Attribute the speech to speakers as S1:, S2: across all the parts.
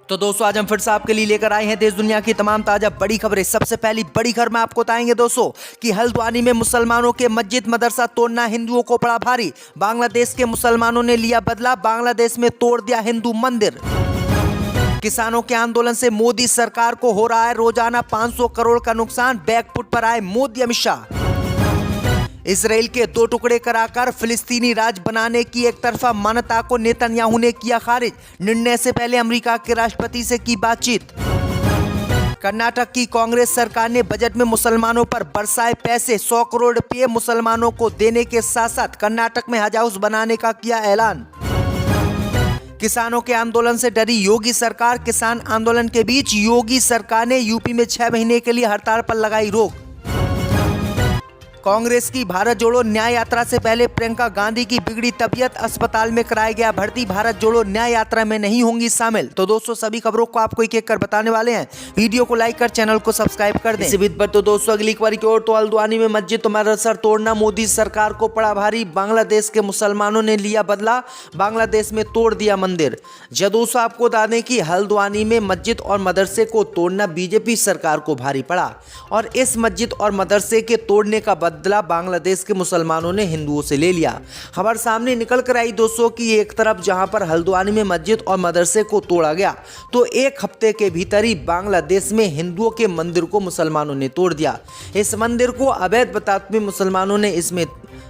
S1: तो दोस्तों आज हम फिर से आपके लिए लेकर आए हैं देश दुनिया की तमाम ताजा बड़ी खबरें। सबसे पहली बड़ी खबर में आपको बताएंगे दोस्तों कि हल्द्वानी में मुसलमानों के मस्जिद मदरसा तोड़ना हिंदुओं को पड़ा भारी। बांग्लादेश के मुसलमानों ने लिया बदला, बांग्लादेश में तोड़ दिया हिंदू मंदिर। किसानों के आंदोलन से मोदी सरकार को हो रहा है रोजाना 500 करोड़ का नुकसान, बैकफुट पर आए मोदी अमित शाह। इसराइल के 2 टुकड़े कराकर फिलिस्तीनी राज्य बनाने की एक तरफा मान्यता को नेतन्याहू ने किया खारिज, निर्णय से पहले अमेरिका के राष्ट्रपति से की बातचीत। कर्नाटक की कांग्रेस सरकार ने बजट में मुसलमानों पर बरसाए पैसे, 100 करोड़ रुपये मुसलमानों को देने के साथ साथ कर्नाटक में हज हाउस बनाने का किया ऐलान। किसानों के आंदोलन से डरी योगी सरकार, किसान आंदोलन के बीच योगी सरकार ने यूपी में 6 महीने के लिए हड़ताल पर लगाई रोक। कांग्रेस की भारत जोड़ो न्याय यात्रा से पहले प्रियंका गांधी की बिगड़ी तबीयत, अस्पताल में कराया गया भर्ती, भारत जोड़ो न्याय यात्रा में नहीं होंगी शामिल। तो दोस्तों सभी खबरों को आपको एक एक कर बताने वाले हैं, वीडियो को लाइक कर चैनल को सब्सक्राइब कर दें। इसी बीच पर तो दोस्तों अगली खबर की ओर, तो हल्द्वानी में मस्जिद मदरसा तोड़ना मोदी सरकार को पड़ा भारी, बांग्लादेश के मुसलमानों ने लिया बदला, बांग्लादेश में तोड़ दिया मंदिर। दोस्तों आपको बता दें कि हल्द्वानी में मस्जिद और मदरसे को तोड़ना बीजेपी सरकार को भारी पड़ा और इस मस्जिद और मदरसे के तोड़ने का बदला बांग्लादेश के मुसलमानों ने हिंदुओं से ले लिया। खबर सामने निकल कर आई दोस्तों कि एक तरफ जहां पर हल्द्वानी में मस्जिद और मदरसे को तोड़ा गया, तो एक हफ्ते के भीतर ही बांग्लादेश में हिंदुओं के मंदिर को मुसलमानों ने तोड़ दिया। इस मंदिर को अवैध बताते हुए मुसलमानों ने इसमें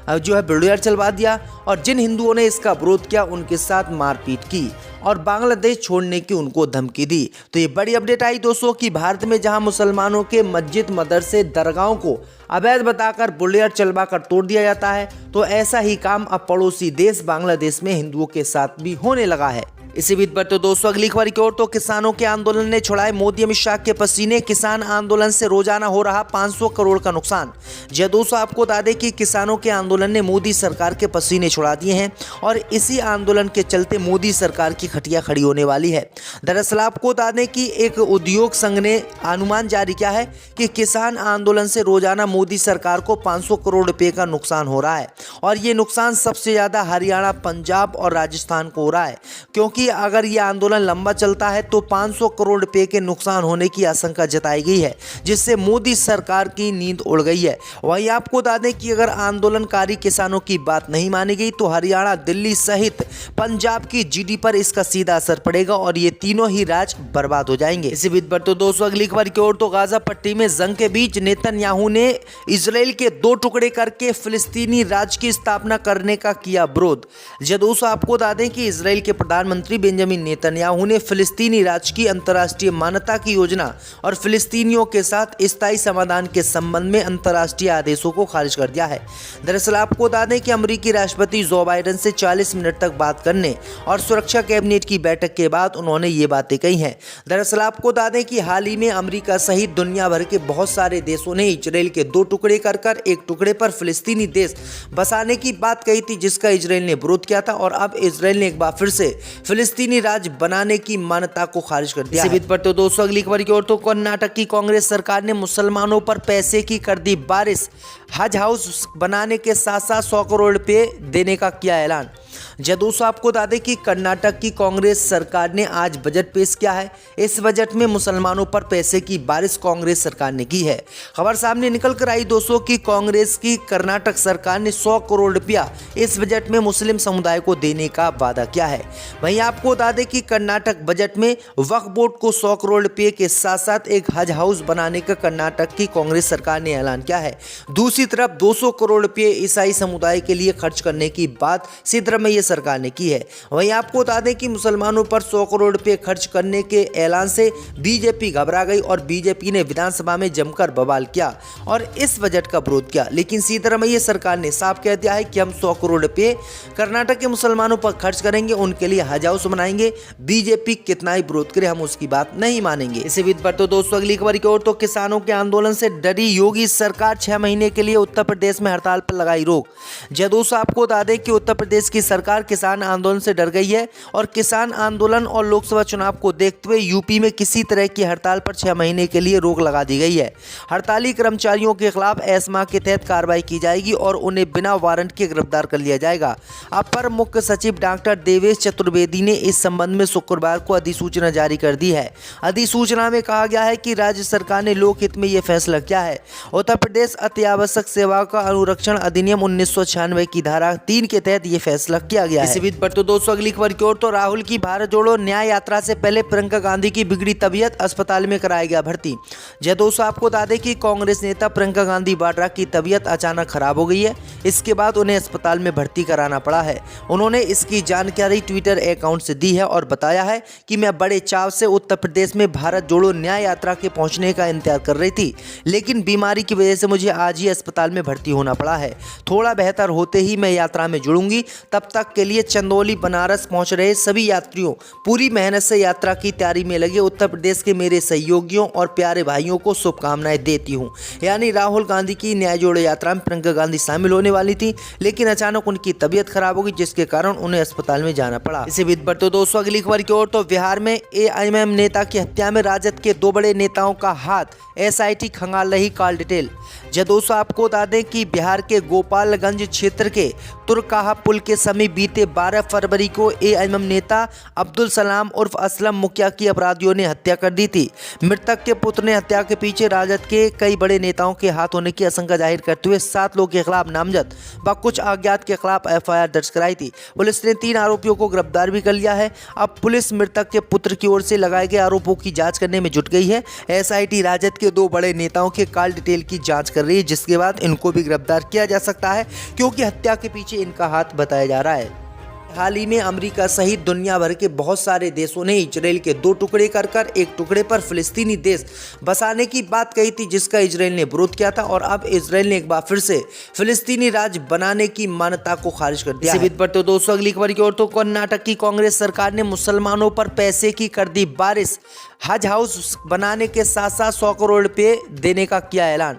S1: बुलडोजर चलवा दिया और जिन हिंदुओं ने इसका विरोध किया उनके साथ मारपीट की और बांग्लादेश छोड़ने की उनको धमकी दी। तो ये बड़ी अपडेट आई दोस्तों कि भारत में जहां मुसलमानों के मस्जिद मदरसे दरगाहों को अवैध बताकर बुलडोजर चलवा कर तोड़ दिया जाता है, तो ऐसा ही काम अब पड़ोसी देश बांग्लादेश में हिंदुओं के साथ भी होने लगा है। इसी बीच पर तो दोस्तों अगली खबर की ओर, तो किसानों के आंदोलन ने छुड़ाए मोदी अमित शाह के पसीने, किसान आंदोलन से रोजाना हो रहा 500 करोड़ का नुकसान। दोस्तों आपको बता दें कि किसानों के आंदोलन ने मोदी सरकार के पसीने छुड़ा दिए हैं और इसी आंदोलन के चलते मोदी सरकार की खटिया खड़ी होने वाली है। दरअसल आपको बता दें कि एक उद्योग संघ ने अनुमान जारी किया है कि किसान आंदोलन से रोजाना मोदी सरकार को 500 करोड़ रुपए का नुकसान हो रहा है और ये नुकसान सबसे ज्यादा हरियाणा, पंजाब और राजस्थान को हो रहा है, क्योंकि अगर यह आंदोलन लंबा चलता है तो 500 करोड़ रुपए के नुकसान होने की आशंका जताई गई है, जिससे मोदी सरकार की नींद उड़ गई है। वहीं आपको बता दें कि अगर आंदोलनकारी किसानों की बात नहीं मानी गई तो हरियाणा, दिल्ली सहित पंजाब की जीडीपी पर इसका सीधा असर पड़ेगा और ये तीनों ही राज्य बर्बाद हो जाएंगे। इसी बीच पर तो दोस्तों अगली खबर की ओर, तो गाजा पट्टी में जंग के बीच नेतन्याहू ने इसराइल के 2 टुकड़े करके फिलिस्तीनी राज्य की स्थापना करने का किया विरोध। दोस्तों आपको बता दें कि इसराइल के प्रधानमंत्री बेंजामिन नेतन्याहू ने फिलिस्तीनी राज्य की अंतर्राष्ट्रीय मान्यता की योजना और फिलिस्तीनियों के साथ स्थायी समाधान के संबंध में अंतर्राष्ट्रीय आदेशों को खारिज कर दिया है। दरअसल आपको बता दें कि अमेरिकी राष्ट्रपति जो बाइडेन से 40 मिनट तक बात करने और सुरक्षा कैबिनेट की बैठक के बाद उन्होंने ये बातें कही हैं। दरअसल आपको बता दें कि हाल ही में अमेरिका सहित दुनिया भर के बहुत सारे देशों ने इजराइल के 2 टुकड़े कर एक टुकड़े पर फिलिस्तीनी देश बसाने की बात कही थी, जिसका इजराइल ने विरोध किया था और अब इजराइल ने एक बार फिर से फिलिस्तीनी राज्य बनाने की मान्यता को खारिज कर दिया। इसी बीच पर तो दोस्तों अगली खबर की ओर, तो कर्नाटक की कांग्रेस सरकार ने मुसलमानों पर पैसे की कर दी बारिश, हज हाउस बनाने के साथ साथ 100 करोड़ रुपए देने का किया ऐलान। दोस्तों आपको बता दें कि कर्नाटक की कांग्रेस सरकार ने आज बजट पेश किया है। इस बजट में मुसलमानों पर पैसे की बारिश कांग्रेस सरकार ने की है। खबर सामने निकल कर आई दोस्तों कि कांग्रेस की कर्नाटक सरकार ने 100 करोड़ रुपया इस बजट में मुस्लिम समुदाय को देने का वादा किया है। वहीं आपको बता दें कि कर्नाटक बजट में वक्फ बोर्ड को 100 करोड़ रुपये के साथ साथ एक हज हाउस बनाने का कर्नाटक की कांग्रेस सरकार ने ऐलान किया है। दूसरी तरफ 200 करोड़ रुपये ईसाई समुदाय के लिए खर्च करने की बात सिद्धरामैया सरकार ने की है। वहीं आपको बता दें कि मुसलमानों पर 100 करोड़ रुपए खर्च करने के ऐलान से बीजेपी घबरा गई और बीजेपी ने विधानसभा में जमकर बवाल किया और इस बजट का विरोध किया। लेकिन सिद्धरामैया सरकार ने साफ कह दिया है कि हम 100 करोड़ रुपए कर्नाटक के मुसलमानों पर खर्च करेंगे, उनके लिए हज हाउस बनाएंगे। बीजेपी कितना ही विरोध करे हम उसकी बात नहीं मानेंगे। इसी बीच पर तो दोस्तों अगली खबर की ओर, तो किसानों के आंदोलन से डरी योगी सरकार 6 महीने के लिए उत्तर प्रदेश में हड़ताल पर लगाई रोक। दोस्तों आपको बता दें कि उत्तर प्रदेश की सरकार किसान आंदोलन से डर गई है और किसान आंदोलन और लोकसभा चुनाव को देखते हुए यूपी में किसी तरह की हड़ताल पर 6 महीने के लिए रोक लगा दी गई है। हड़ताली कर्मचारियों के खिलाफ एस्मा के तहत कार्रवाई की जाएगी और उन्हें बिना वारंट के गिरफ्तार कर लिया जाएगा। अपर मुख्य सचिव डॉक्टर देवेश चतुर्वेदी ने इस संबंध में शुक्रवार को अधिसूचना जारी कर दी है। अधिसूचना में कहा गया है कि राज्य सरकार ने लोकहित में यह फैसला किया है। उत्तर प्रदेश अत्यावश्यक सेवाओं का अनुरक्षण अधिनियम 1996 की धारा 3 के तहत यह फैसला किया गया है। इसी बीच बढ़ते दोस्तों अगली खबर की ओर, तो राहुल की भारत जोड़ो न्याय यात्रा से पहले प्रियंका गांधी की बिगड़ी तबीयत, अस्पताल में कराया गया भर्ती। जय दोस्तों, आपको बता दें कि कांग्रेस नेता प्रियंका गांधी वाड्रा की तबीयत अचानक खराब हो गई है। इसके बाद उन्हें अस्पताल में भर्ती कराना पड़ा है। उन्होंने इसकी जानकारी ट्विटर अकाउंट से दी है और बताया है कि मैं बड़े चाव से उत्तर प्रदेश में भारत जोड़ो न्याय यात्रा के पहुंचने का इंतजार कर रही थी, लेकिन बीमारी की वजह से मुझे आज ही अस्पताल में भर्ती होना पड़ा है। थोड़ा बेहतर होते ही मैं यात्रा में जुड़ूंगी। तब तक के लिए चंदौली बनारस पहुंच रहे सभी यात्रियों, पूरी मेहनत से यात्रा की तैयारी में लगे उत्तर प्रदेश के मेरे सहयोगियों और प्यारे भाइयों को शुभकामनाएं देती हूं। यानी राहुल गांधी की न्याय जोड़ो यात्रा में प्रियंका गांधी शामिल होने वाली थी, लेकिन अचानक उनकी तबीयत खराब हो गई, जिसके कारण उन्हें अस्पताल में जाना पड़ा। इसी बीच बढ़ते दोस्तों अगली खबर की ओर, तो बिहार में एआईएमआईएम नेता की हत्या में राजद के 2 बड़े नेताओं का हाथ, एसआईटी खंगाल रही। Call detail. जय दोस्तों, आपको बता दें कि बिहार के गोपालगंज क्षेत्र के तुरकाहा पुल के समीप बीते 12 फरवरी को एआईएमआईएम नेता अब्दुल सलाम उर्फ असलम मुखिया की अपराधियों ने हत्या कर दी थी। मृतक के पुत्र ने हत्या के पीछे राजद के कई बड़े नेताओं के हाथ होने की आशंका जाहिर करते हुए 7 लोगों के खिलाफ नामजद व कुछ अज्ञात के खिलाफ एफआईआर दर्ज कराई थी। पुलिस ने 3 आरोपियों को गिरफ्तार भी कर लिया है। अब पुलिस मृतक के पुत्र की ओर से लगाए गए आरोपों की जांच करने में जुट गई है। एसआईटी राजद के 2 बड़े नेताओं के कॉल डिटेल की जांच कर रही है, जिसके बाद इनको भी गिरफ्तार किया जा सकता है, क्योंकि हत्या के पीछे इनका हाथ बताया जा रहा है। हाल ही में अमेरिका सहित दुनिया भर के बहुत सारे देशों ने इजराइल के 2 टुकड़े कर एक टुकड़े पर फिलिस्तीनी देश बसाने की बात कही थी, जिसका इजराइल ने विरोध किया था और अब इजराइल ने एक बार फिर से फिलिस्तीनी राज्य बनाने की मान्यता को खारिज कर दिया। इसी बीच दोस्तों अगली खबर की ओर, तो कर्नाटक की कांग्रेस सरकार ने मुसलमानों पर पैसे की कर दी बारिश। हज हाउस बनाने के साथ साथ 100 करोड़ रुपए देने का किया ऐलान।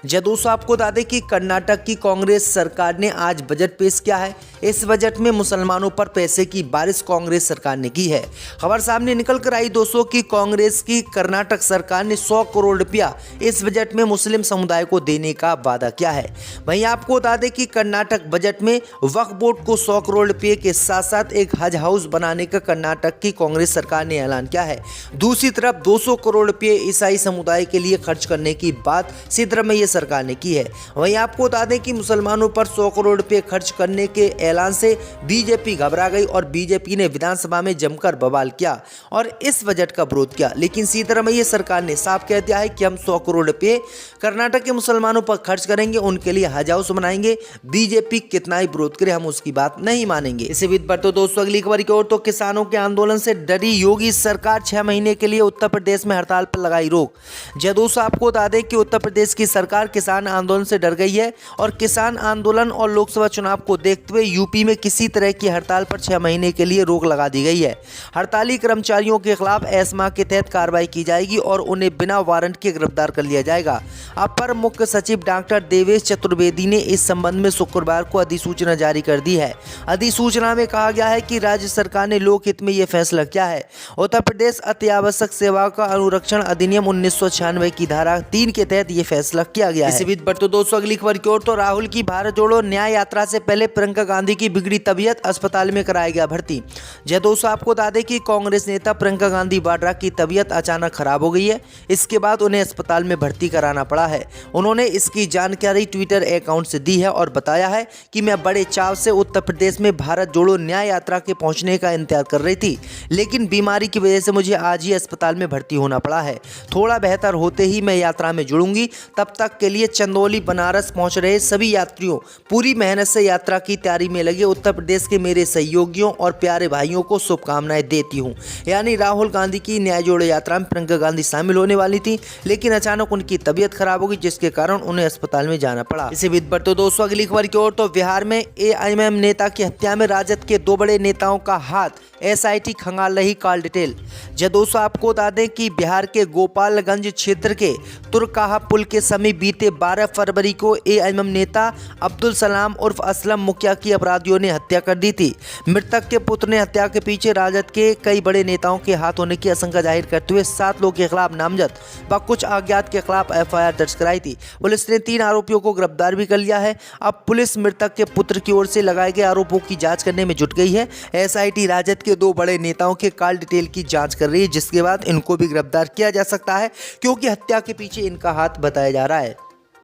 S1: जय दोस्तों, आपको बता दें कि कर्नाटक की कांग्रेस सरकार ने आज बजट पेश किया है। इस बजट में मुसलमानों पर पैसे की बारिश कांग्रेस सरकार ने की है। खबर सामने निकल कर आई दोस्तों कि कांग्रेस की कर्नाटक सरकार ने 100 करोड़ रुपया इस बजट में मुस्लिम समुदाय को देने का वादा किया है। वहीं आपको बता दें कि कर्नाटक बजट में वक्फ बोर्ड को 100 करोड़ रुपये के साथ साथ एक हज हाउस बनाने का कर्नाटक की कांग्रेस सरकार ने ऐलान किया है। दूसरी तरफ 200 करोड़ रुपये ईसाई समुदाय के लिए खर्च करने की बात सिद्धरामैया सरकार ने की है। वहीं आपको बता दें कि मुसलमानों पर 100 करोड़ रुपये खर्च करने के ऐलान से बीजेपी घबरा गई और बीजेपी ने विधानसभा में जमकर बवाल किया और इस बजट का विरोध किया। लेकिन सिद्धरामैया सरकार ने साफ कह दिया है कि हम 100 करोड़ रुपये कर्नाटक के मुसलमानों पर खर्च करेंगे, उनके लिए हज हाउस बनाएंगे। बीजेपी कितना ही विरोध करे, हम उसकी बात नहीं मानेंगे। इसी बीच बढ़ते दोस्तों अगली खबर की ओर, तो किसानों के आंदोलन से डरी योगी सरकार 6 महीने के लिए उत्तर प्रदेश में हड़ताल पर लगाई रोक। जय दोस्तों, आपको बता दें कि उत्तर प्रदेश की सरकार किसान आंदोलन से डर गई है और किसान आंदोलन और लोकसभा चुनाव को देखते हुए यूपी में किसी तरह की हड़ताल पर 6 महीने के लिए रोक लगा दी गई है। हड़ताली कर्मचारियों के खिलाफ एस्मा के तहत कार्रवाई की जाएगी और उन्हें बिना वारंट के गिरफ्तार कर लिया जाएगा। अपर मुख्य सचिव डॉक्टर देवेश चतुर्वेदी ने इस संबंध में शुक्रवार को अधिसूचना जारी कर दी है। अधिसूचना में कहा गया है कि राज्य सरकार ने लोकहित में यह फैसला किया है। उत्तर प्रदेश अत्यावश्यक सेवाओं का अनुरक्षण अधिनियम 1996 की धारा 3 के तहत यह फैसला किया गया है। इसी बीच बढ़ते दोस्तों अगली खबर की ओर, तो राहुल की भारत जोड़ो न्याय यात्रा से पहले प्रियंका गांधी की बिगड़ी तबीयत, अस्पताल में कराया गया भर्ती। जय दोस्तों, आपको बता दें कि कांग्रेस नेता प्रियंका गांधी वाड्रा की तबीयत अचानक खराब हो गई है। इसके बाद उन्हें अस्पताल में भर्ती कराना पड़ा है। उन्होंने इसकी जानकारी ट्विटर अकाउंट से दी है और बताया है कि मैं बड़े चाव से उत्तर प्रदेश में भारत जोड़ो न्याय यात्रा के पहुंचने का इंतजार कर रही थी, लेकिन बीमारी की वजह से मुझे आज ही अस्पताल में भर्ती होना पड़ा है। थोड़ा बेहतर होते ही मैं यात्रा में जुड़ूंगी। तब तक के लिए चंदौली बनारस पहुंच रहे सभी यात्रियों, पूरी मेहनत से यात्रा की तैयारी में लगे उत्तर प्रदेश के मेरे सहयोगियों और प्यारे भाइयों को शुभकामनाएं देती हूं। यानी राहुल गांधी की न्याय जोड़ो यात्रा में प्रियंका गांधी शामिल होने वाली थी, लेकिन अचानक उनकी तबीयत खराब हो गई, जिसके कारण उन्हें अस्पताल में जाना पड़ा। इसी बीच बढ़ते दोस्तों अगली खबर की ओर, तो बिहार में एआईएमआईएम नेता की हत्या में राजद के 2 बड़े नेताओं का हाथ, एसआईटी खंगाल रही। Call detail. जय दोस्तों, आपको बता दें कि बिहार के गोपालगंज क्षेत्र के तुरकाहा पुल के समीप बीते 12 फरवरी को एआईएमआईएम नेता अब्दुल सलाम उर्फ असलम मुखिया की अपराधियों ने हत्या कर दी थी। मृतक के पुत्र ने हत्या के पीछे राजद के कई बड़े नेताओं के हाथ होने की आशंका जाहिर करते हुए 7 लोगों के खिलाफ नामजद व कुछ अज्ञात के खिलाफ एफआईआर दर्ज कराई थी। पुलिस ने 3 आरोपियों को गिरफ्तार भी कर लिया है। अब पुलिस मृतक के पुत्र की ओर से लगाए गए आरोपों की जांच करने में जुट गई है। एसआईटी राजद के के दो बड़े नेताओं के कॉल डिटेल की जांच कर रही है, जिसके बाद इनको भी गिरफ्तार किया जा सकता है, क्योंकि हत्या के पीछे इनका हाथ बताया जा रहा है।